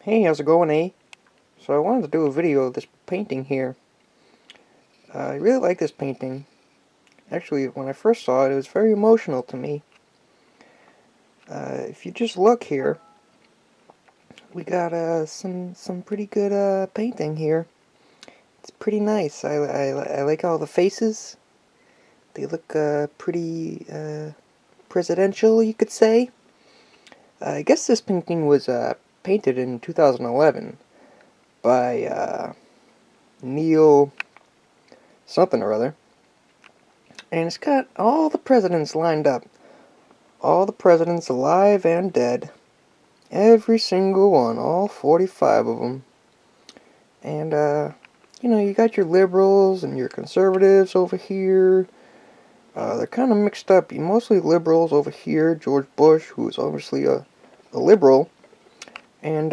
Hey, how's it going, eh? So I wanted to do a video of this painting here. I really like this painting. Actually, when I first saw it, it was very emotional to me. If you just look here, we got some pretty good painting here. It's pretty nice. I like all the faces. They look pretty presidential, you could say. I guess this painting was painted in 2011 by Neil something or other. And it's got all the presidents lined up. All the presidents alive and dead. Every single one. All 45 of them. And, you got your liberals and your conservatives over here. They're kind of mixed up. Mostly liberals over here. George Bush, who is obviously a liberal. And,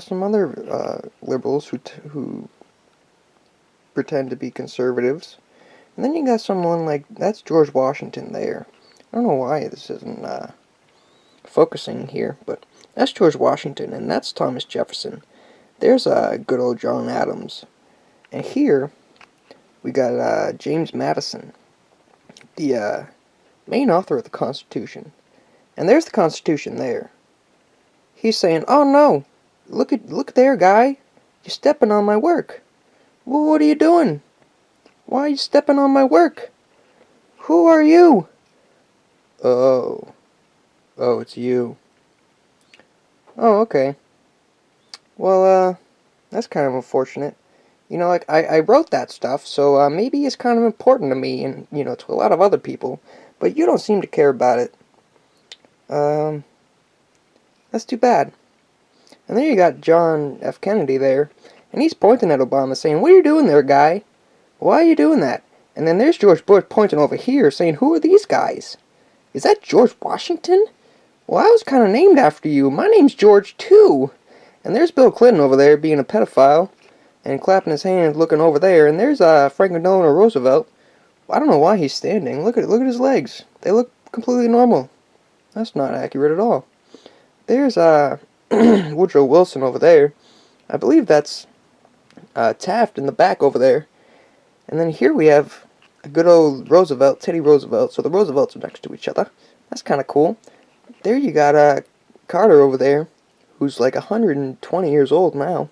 some other liberals who pretend to be conservatives. And then you got someone like, that's George Washington there. I don't know why this isn't focusing here, but that's George Washington, and that's Thomas Jefferson. There's good old John Adams. And here, we got James Madison, the main author of the Constitution. And there's the Constitution there. He's saying, oh no, look there, guy. You're stepping on my work. Well, what are you doing? Why are you stepping on my work? Who are you? Oh, it's you. Oh, okay. Well, that's kind of unfortunate. I wrote that stuff, so maybe it's kind of important to me and, to a lot of other people, but you don't seem to care about it. That's too bad. And then you got John F. Kennedy there, and he's pointing at Obama saying, what are you doing there, guy? Why are you doing that? And then there's George Bush pointing over here saying, who are these guys? Is that George Washington? Well, I was kind of named after you. My name's George, too. And there's Bill Clinton over there being a pedophile and clapping his hands looking over there. And there's Franklin Delano Roosevelt. I don't know why he's standing. Look at his legs. They look completely normal. That's not accurate at all. There's Woodrow Wilson over there. I believe that's Taft in the back over there. And then here we have a good old Roosevelt, Teddy Roosevelt. So the Roosevelts are next to each other. That's kind of cool. There you got Carter over there, who's like 120 years old now.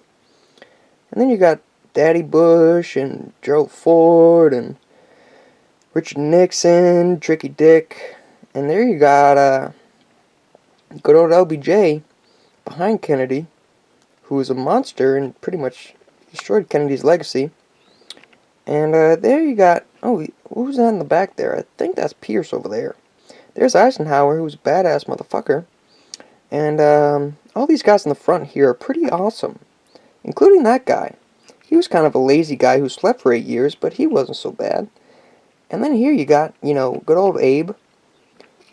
And then you got Daddy Bush and Gerald Ford and Richard Nixon, Tricky Dick. And there you got good old LBJ behind Kennedy, who was a monster and pretty much destroyed Kennedy's legacy. And there you got, who's that in the back there? I think that's Pierce over there. There's Eisenhower, who's a badass motherfucker. And all these guys in the front here are pretty awesome, including that guy. He was kind of a lazy guy who slept for 8 years, but he wasn't so bad. And then here you got, good old Abe.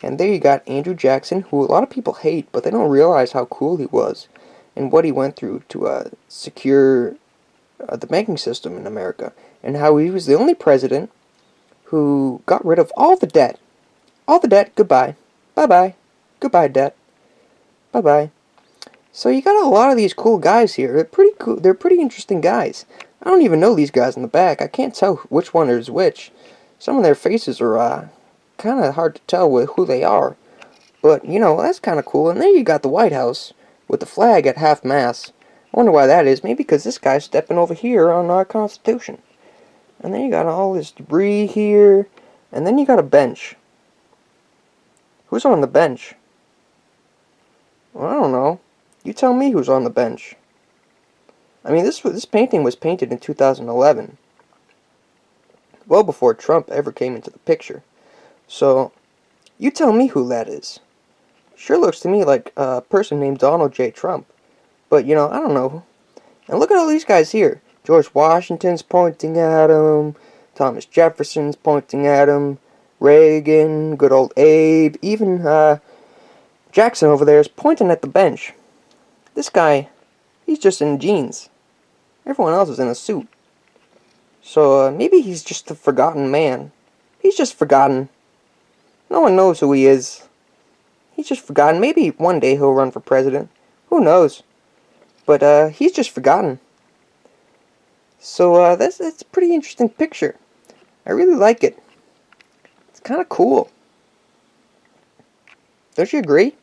And there you got Andrew Jackson, who a lot of people hate, but they don't realize how cool he was and what he went through to secure the banking system in America, and how he was the only president who got rid of all the debt. All the debt, goodbye. Bye-bye. Goodbye, debt. Bye-bye. So you got a lot of these cool guys here. They're pretty cool. They're pretty interesting guys. I don't even know these guys in the back. I can't tell which one is which. Some of their faces are kind of hard to tell who they are. But, that's kind of cool. And there you got the White House with the flag at half-mast. I wonder why that is. Maybe because this guy's stepping over here on our Constitution. And then you got all this debris here. And then you got a bench. Who's on the bench? Well, I don't know. You tell me who's on the bench. I mean, this painting was painted in 2011. Well before Trump ever came into the picture. So, you tell me who that is. Sure looks to me like a person named Donald J. Trump. But, I don't know. And look at all these guys here. George Washington's pointing at him. Thomas Jefferson's pointing at him. Reagan, good old Abe. Even Jackson over there is pointing at the bench. This guy, he's just in jeans. Everyone else is in a suit. So maybe he's just a forgotten man. He's just forgotten. No one knows who he is. He's just forgotten. Maybe one day he'll run for president. Who knows? but he's just forgotten. So that's a pretty interesting picture. I really like it. It's kind of cool. Don't you agree?